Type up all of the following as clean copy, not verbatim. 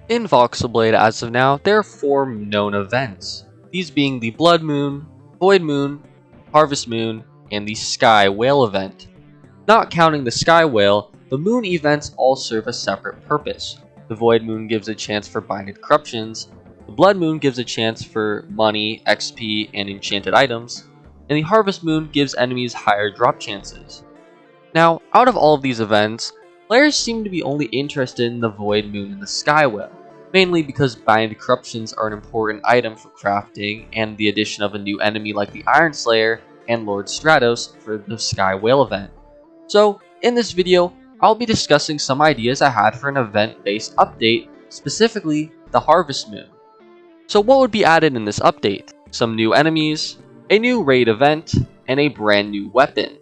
In Voxlblade as of now, there are 4 known events, these being the Blood Moon, Void Moon, Harvest Moon, and the Sky Whale event. Not counting the Sky Whale, the Moon events all serve a separate purpose. The Void Moon gives a chance for Binded Corruptions, the Blood Moon gives a chance for money, XP, and enchanted items, and the Harvest Moon gives enemies higher drop chances. Now, out of all of these events, players seem to be only interested in the Void Moon and the Sky Whale, mainly because Binded Corruptions are an important item for crafting, and the addition of a new enemy like the Iron Slayer and Lord Stratos for the Sky Whale event. So, in this video, I'll be discussing some ideas I had for an event-based update, specifically the Harvest Moon. So what would be added in this update? Some new enemies, a new raid event, and a brand new weapon.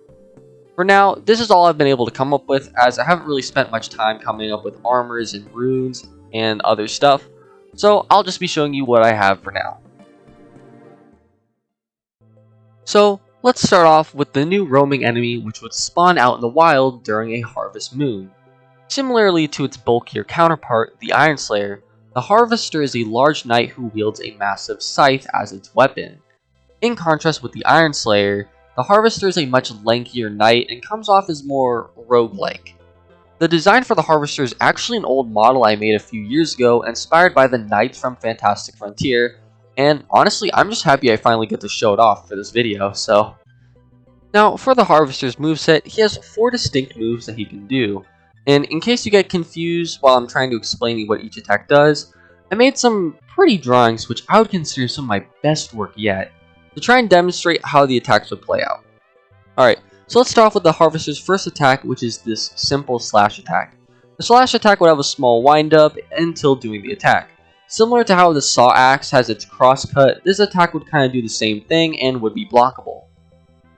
For now, this is all I've been able to come up with, as I haven't really spent much time coming up with armors and runes and other stuff, so I'll just be showing you what I have for now. So, let's start off with the new roaming enemy which would spawn out in the wild during a Harvest Moon. Similarly to its bulkier counterpart, the Iron Slayer, the Harvester is a large knight who wields a massive scythe as its weapon. In contrast with the Iron Slayer, the Harvester is a much lankier knight and comes off as more roguelike. The design for the Harvester is actually an old model I made a few years ago, inspired by the knights from Fantastic Frontier, and honestly, I'm just happy I finally get to show it off for this video, so. Now, for the Harvester's moveset, he has 4 distinct moves that he can do, and in case you get confused while I'm trying to explain what each attack does, I made some pretty drawings which I would consider some of my best work yet, to try and demonstrate how the attacks would play out. Alright, so let's start off with the Harvester's first attack, which is this simple slash attack. The slash attack would have a small wind up until doing the attack. Similar to how the saw axe has its crosscut, this attack would kind of do the same thing and would be blockable.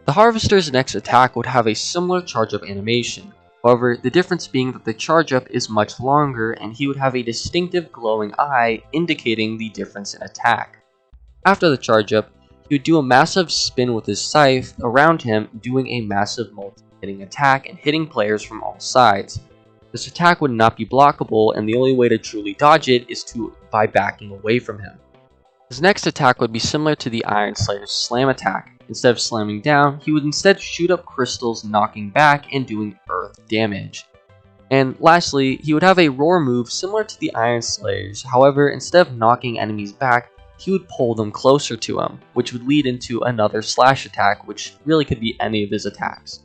The Harvester's next attack would have a similar charge up animation. However, the difference being that the charge up is much longer and he would have a distinctive glowing eye indicating the difference in attack. After the charge up, he would do a massive spin with his scythe around him, doing a massive multi-hitting attack and hitting players from all sides. This attack would not be blockable, and the only way to truly dodge it is by backing away from him. His next attack would be similar to the Iron Slayer's slam attack. Instead of slamming down, he would instead shoot up crystals, knocking back and doing earth damage. And lastly, he would have a roar move similar to the Iron Slayer's, however, instead of knocking enemies back, he would pull them closer to him, which would lead into another slash attack, which really could be any of his attacks.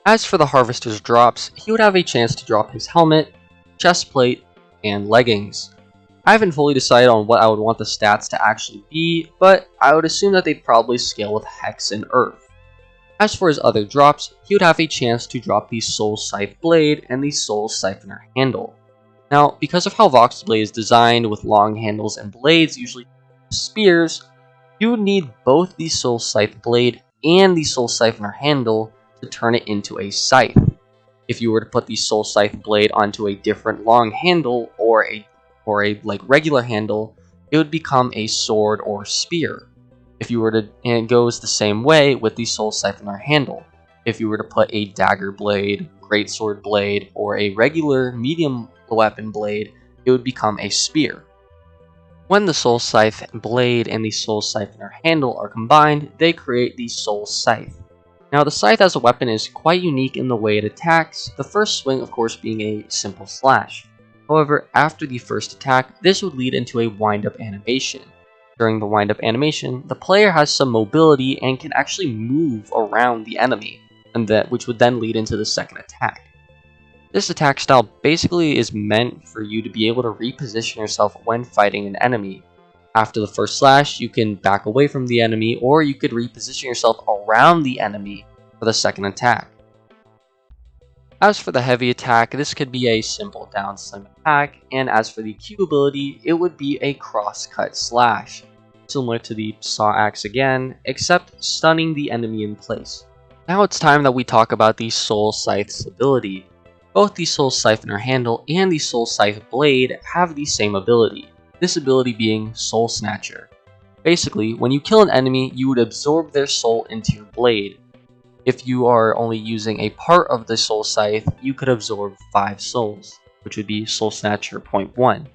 As for the Harvester's drops, he would have a chance to drop his helmet, chest plate, and leggings. I haven't fully decided on what I would want the stats to actually be, but I would assume that they'd probably scale with Hex and Earth. As for his other drops, he would have a chance to drop the Soul Scythe Blade and the Soul Siphoner handle. Now, because of how Voxlblade is designed with long handles and blades, usually spears, you would need both the Soul Scythe Blade and the Soul Siphoner handle to turn it into a scythe. If you were to put the Soul Scythe Blade onto a different long handle or a regular handle, it would become a sword or spear. If you were to, and it goes the same way with the Soul Siphoner handle. If you were to put a dagger blade, greatsword blade, or a regular medium weapon blade, it would become a spear. When the Soul Scythe Blade and the Soul Siphoner handle are combined, they create the Soul Scythe. Now the scythe as a weapon is quite unique in the way it attacks, the first swing of course being a simple slash. However, after the first attack, this would lead into a wind-up animation. During the wind-up animation, the player has some mobility and can actually move around the enemy, which would then lead into the second attack. This attack style basically is meant for you to be able to reposition yourself when fighting an enemy. After the first slash, you can back away from the enemy, or you could reposition yourself around the enemy for the second attack. As for the heavy attack, this could be a simple down slam attack, and as for the Q ability, it would be a cross-cut slash, similar to the saw axe again, except stunning the enemy in place. Now it's time that we talk about the Soul Scythe's ability. Both the Soul Siphoner handle and the Soul Scythe Blade have the same ability, this ability being Soul Snatcher. Basically, when you kill an enemy, you would absorb their soul into your blade. If you are only using a part of the Soul Scythe, you could absorb 5 souls, which would be Soul Snatcher 0.1.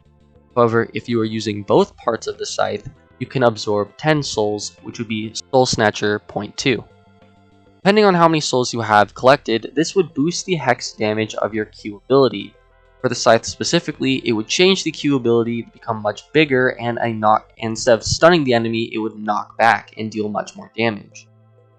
However, if you are using both parts of the scythe, you can absorb 10 souls, which would be Soul Snatcher point 2. Depending on how many souls you have collected, this would boost the hex damage of your Q ability. For the scythe specifically, it would change the Q ability to become much bigger, and instead of stunning the enemy, it would knock back and deal much more damage.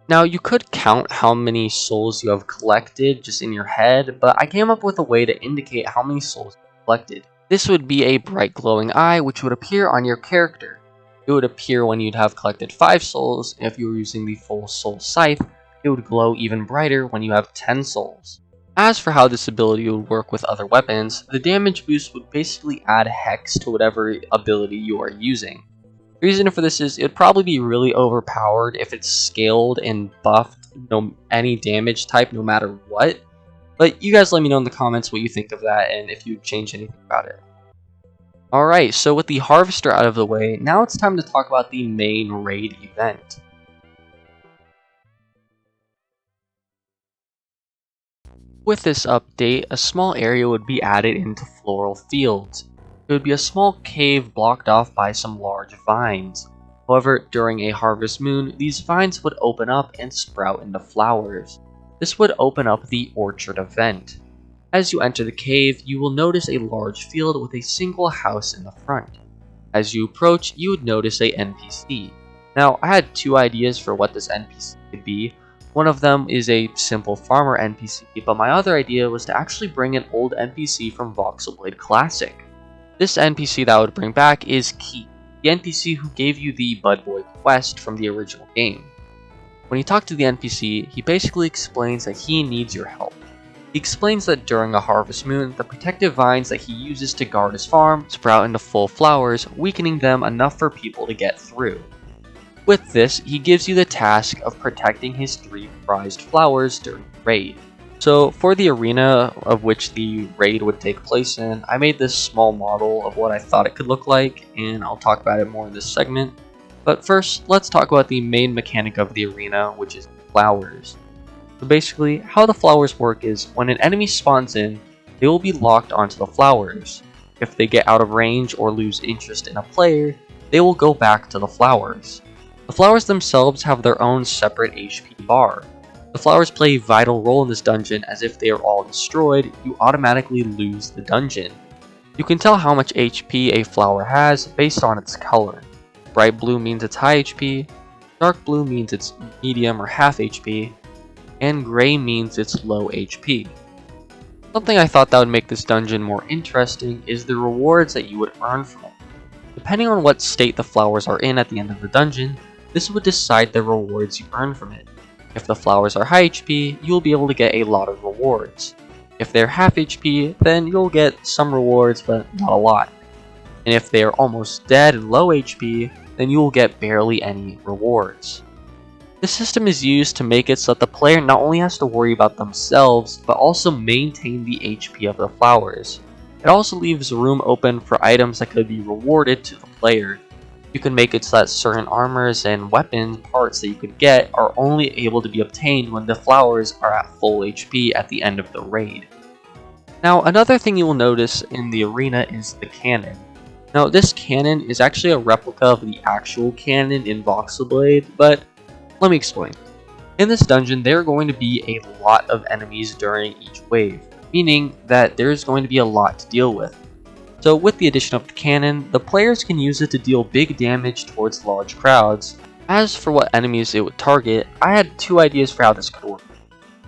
Now, you could count how many souls you have collected just in your head, but I came up with a way to indicate how many souls you collected. This would be a bright glowing eye, which would appear on your character. It would appear when you'd have collected 5 souls, and if you were using the full soul scythe, it would glow even brighter when you have 10 souls. As for how this ability would work with other weapons, the damage boost would basically add hex to whatever ability you are using. The reason for this is it would probably be really overpowered if it's scaled and buffed any damage type no matter what. But you guys let me know in the comments what you think of that and if you'd change anything about it. Alright, so with the Harvester out of the way, now it's time to talk about the main raid event. With this update, a small area would be added into Floral Fields. It would be a small cave blocked off by some large vines. However, during a harvest moon, these vines would open up and sprout into flowers. This would open up the Orchard event. As you enter the cave, you will notice a large field with a single house in the front. As you approach, you would notice a NPC. Now, I had 2 ideas for what this NPC could be. One of them is a simple farmer NPC, but my other idea was to actually bring an old NPC from Voxlblade Classic. This NPC that I would bring back is Key, the NPC who gave you the Bud Boy quest from the original game. When you talk to the NPC, he basically explains that he needs your help. He explains that during a harvest moon, the protective vines that he uses to guard his farm sprout into full flowers, weakening them enough for people to get through. With this, he gives you the task of protecting his 3 prized flowers during the raid. So for the arena of which the raid would take place in, I made this small model of what I thought it could look like, and I'll talk about it more in this segment. But first, let's talk about the main mechanic of the arena, which is flowers. So basically, how the flowers work is when an enemy spawns in, they will be locked onto the flowers. If they get out of range or lose interest in a player, they will go back to the flowers. The flowers themselves have their own separate HP bar. The flowers play a vital role in this dungeon, as if they are all destroyed, you automatically lose the dungeon. You can tell how much HP a flower has based on its color. Bright blue means it's high HP, dark blue means it's medium or half HP, and gray means it's low HP. Something I thought that would make this dungeon more interesting is the rewards that you would earn from it. Depending on what state the flowers are in at the end of the dungeon, this would decide the rewards you earn from it. If the flowers are high HP, you will be able to get a lot of rewards. If they're half HP, then you'll get some rewards, but not a lot. And if they are almost dead and low HP, then you will get barely any rewards. This system is used to make it so that the player not only has to worry about themselves, but also maintain the HP of the flowers. It also leaves room open for items that could be rewarded to the player. You can make it so that certain armors and weapon parts that you could get are only able to be obtained when the flowers are at full HP at the end of the raid. Now, another thing you will notice in the arena is the cannon. Now, this cannon is actually a replica of the actual cannon in Voxlblade, but let me explain. In this dungeon, there are going to be a lot of enemies during each wave, meaning that there's going to be a lot to deal with. So with the addition of the cannon, the players can use it to deal big damage towards large crowds. As for what enemies it would target, I had 2 ideas for how this could work.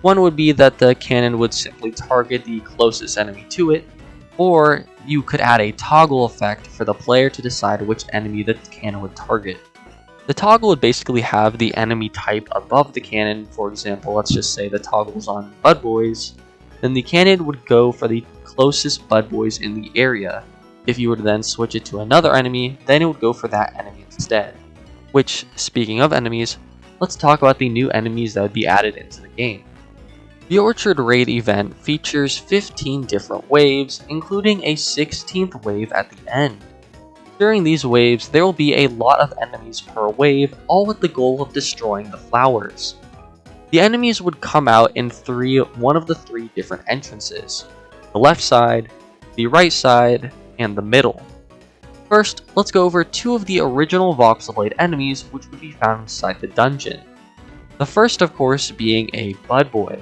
One would be that the cannon would simply target the closest enemy to it, or you could add a toggle effect for the player to decide which enemy the cannon would target. The toggle would basically have the enemy type above the cannon. For example, let's just say the toggle's on Bud Boys, then the cannon would go for the closest Bud Boys in the area. If you were to then switch it to another enemy, then it would go for that enemy instead. Which, speaking of enemies, let's talk about the new enemies that would be added into the game. The Orchard Raid event features 15 different waves, including a 16th wave at the end. During these waves, there will be a lot of enemies per wave, all with the goal of destroying the flowers. The enemies would come out in one of the 3 different entrances: the left side, the right side, and the middle. First, let's go over two of the original Voxlblade enemies which would be found inside the dungeon. The first, of course, being a Bud Boy.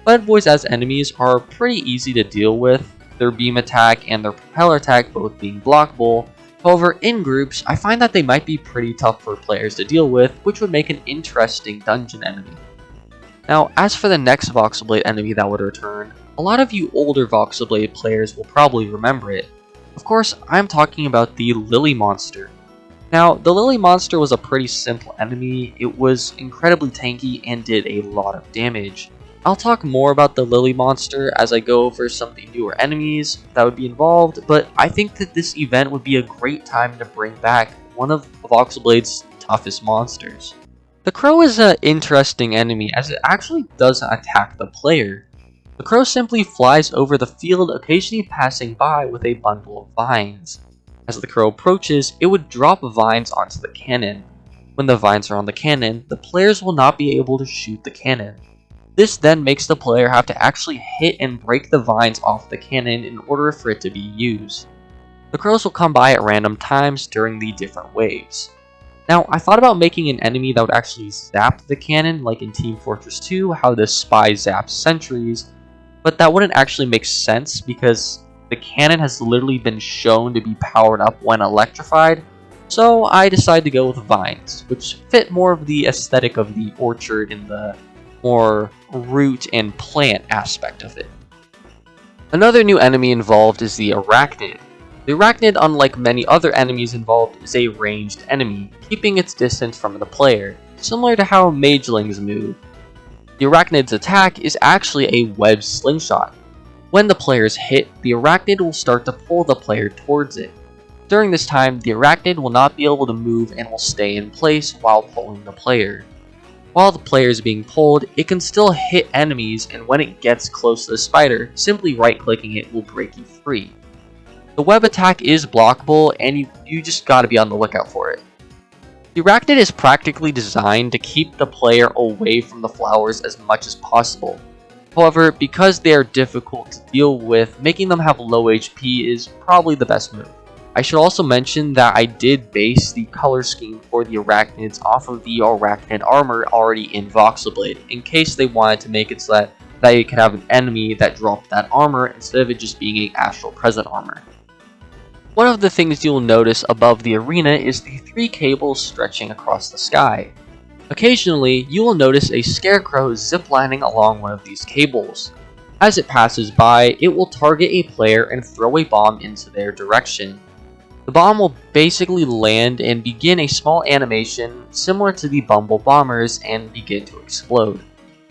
Bud Boys as enemies are pretty easy to deal with, their beam attack and their propeller attack both being blockable. However, in groups, I find that they might be pretty tough for players to deal with, which would make an interesting dungeon enemy. Now, as for the next Voxlblade enemy that would return, a lot of you older Voxlblade players will probably remember it. Of course, I'm talking about the Lily Monster. Now, the Lily Monster was a pretty simple enemy, it was incredibly tanky and did a lot of damage. I'll talk more about the Lily Monster as I go over some of the newer enemies that would be involved, but I think that this event would be a great time to bring back one of Voxlblade's toughest monsters. The Crow is an interesting enemy as it actually doesn't attack the player. The Crow simply flies over the field, occasionally passing by with a bundle of vines. As the Crow approaches, it would drop vines onto the cannon. When the vines are on the cannon, the players will not be able to shoot the cannon. This then makes the player have to actually hit and break the vines off the cannon in order for it to be used. The crows will come by at random times during the different waves. Now, I thought about making an enemy that would actually zap the cannon, like in Team Fortress 2, how the spy zaps sentries, but that wouldn't actually make sense because the cannon has literally been shown to be powered up when electrified, so I decided to go with vines, which fit more of the aesthetic of the orchard and the more root and plant aspect of it. Another new enemy involved is the Arachnid. The Arachnid, unlike many other enemies involved, is a ranged enemy, keeping its distance from the player, similar to how Magelings move. The Arachnid's attack is actually a web slingshot. When the player is hit, the Arachnid will start to pull the player towards it. During this time, the Arachnid will not be able to move and will stay in place while pulling the player. While the player is being pulled, it can still hit enemies, and when it gets close to the spider, simply right-clicking it will break you free. The web attack is blockable, and you just gotta be on the lookout for it. The Arachnid is practically designed to keep the player away from the flowers as much as possible. However, because they are difficult to deal with, making them have low HP is probably the best move. I should also mention that I did base the color scheme for the Arachnids off of the Arachnid armor already in Voxlblade, in case they wanted to make it so that you could have an enemy that dropped that armor instead of it just being an astral present armor. One of the things you'll notice above the arena is the 3 cables stretching across the sky. Occasionally, you will notice a scarecrow ziplining along one of these cables. As it passes by, it will target a player and throw a bomb into their direction. The bomb will basically land and begin a small animation similar to the Bumble bombers and begin to explode.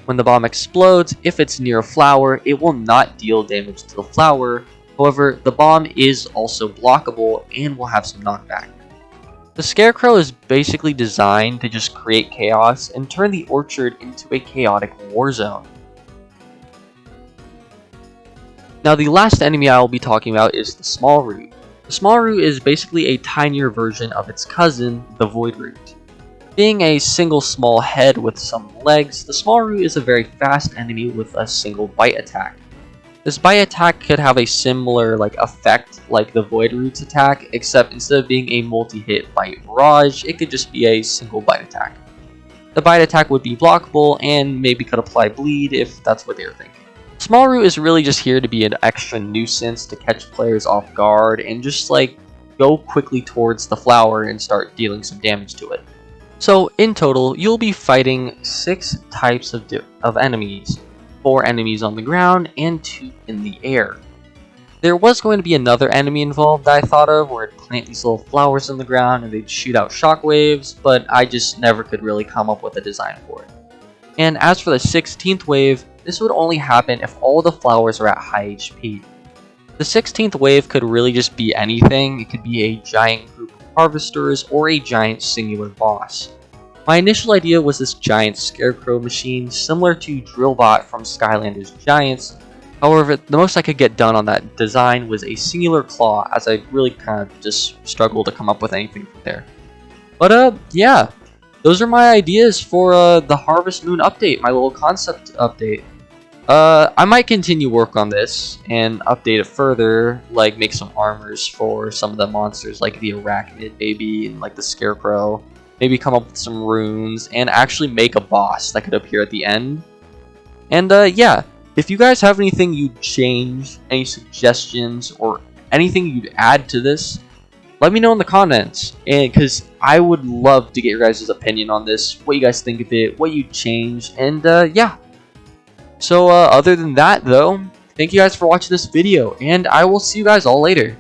When the bomb explodes, if it's near a flower, it will not deal damage to the flower. However, the bomb is also blockable and will have some knockback. The Scarecrow is basically designed to just create chaos and turn the orchard into a chaotic war zone. Now, the last enemy I will be talking about is the Small Root. The Small Root is basically a tinier version of its cousin, the Void Root. Being a single small head with some legs, the Small Root is a very fast enemy with a single bite attack. This bite attack could have a similar effect like the Void Root's attack, except instead of being a multi-hit bite barrage, it could just be a single bite attack. The bite attack would be blockable and maybe could apply bleed if that's what they were thinking. Small Root is really just here to be an extra nuisance to catch players off guard and just go quickly towards the flower and start dealing some damage to it. So in total, you'll be fighting 6 types of enemies, 4 enemies on the ground and 2 in the air. There was going to be another enemy involved that I thought of where it'd plant these little flowers in the ground and they'd shoot out shockwaves, but I just never could really come up with a design for it. And as for the 16th wave, this would only happen if all the flowers are at high HP. The 16th wave could really just be anything. It could be a giant group of harvesters or a giant singular boss. My initial idea was this giant scarecrow machine similar to Drillbot from Skylanders Giants. However, the most I could get done on that design was a singular claw, as I really kind of just struggled to come up with anything from there. But yeah, those are my ideas for the Harvest Moon update, my little concept update. I might continue work on this and update it further, like make some armors for some of the monsters, like the arachnid, maybe, and like the scarecrow. Maybe come up with some runes and actually make a boss that could appear at the end. And yeah, if you guys have anything you'd change, any suggestions, or anything you'd add to this, let me know in the comments. And because I would love to get your guys' opinion on this, what you guys think of it, what you'd change, and yeah. So other than that though, thank you guys for watching this video, and I will see you guys all later.